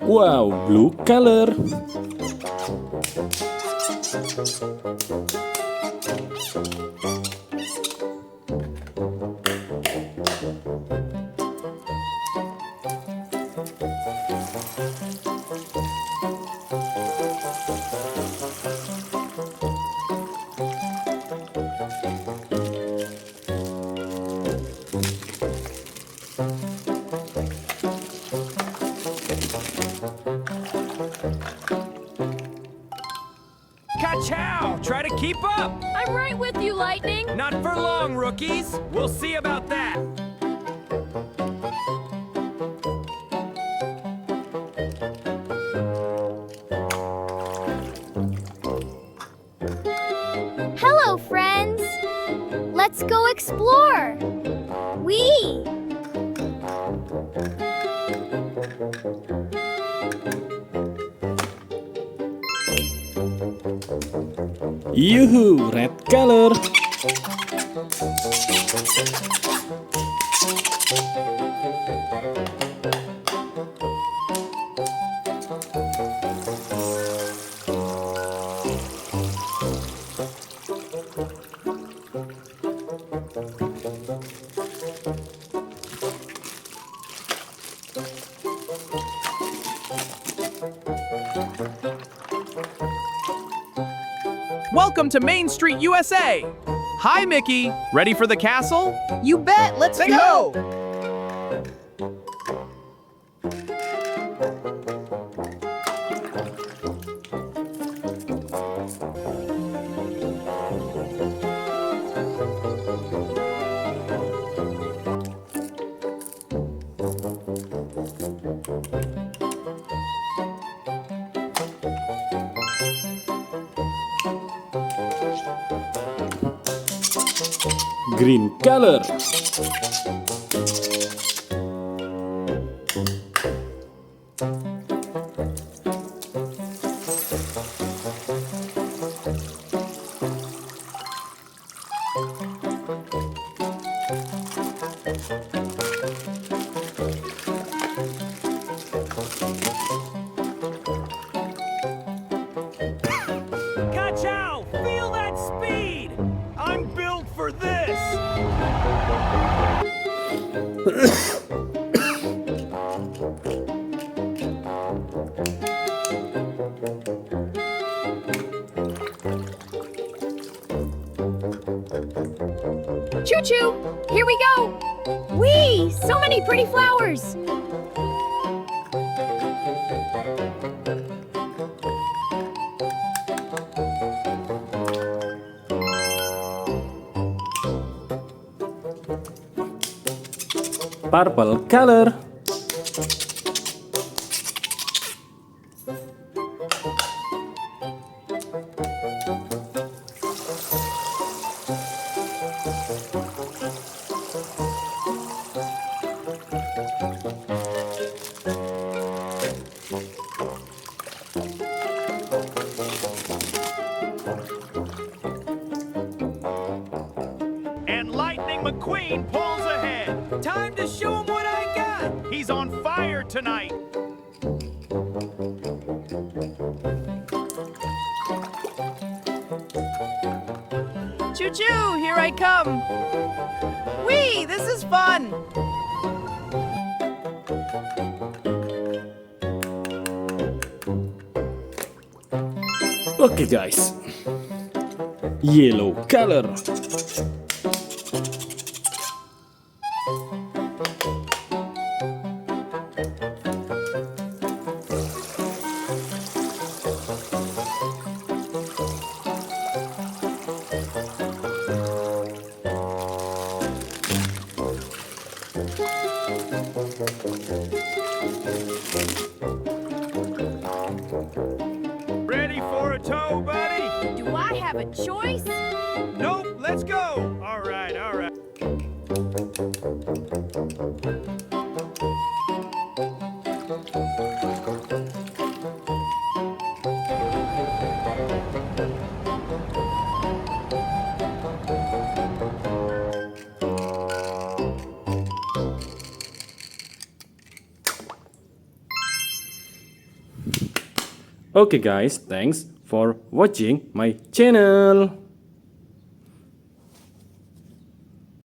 Wow, blue color. Ka-chow! Try to keep up! I'm right with you, Lightning. Not for long, rookies. We'll see about that. Hello, friends. Let's go explore. Whee! Yoo-hoo, red color. Welcome to Main Street, USA! Hi, Mickey. Ready for the castle? You bet, let's go! Green color. Ka-chow! Feel that speed! I'm built for this! Choo-choo! Here we go! Whee! So many pretty flowers. Purple color. And Lightning McQueen pulls ahead. Time to show him what I got. He's on fire tonight. Choo-choo, here I come. Whee, this is fun. Okay, guys. Yellow color. Ready for a tow, buddy? have a choice? Nope, let's go. All right, all right. Okay guys, thanks for watching my channel.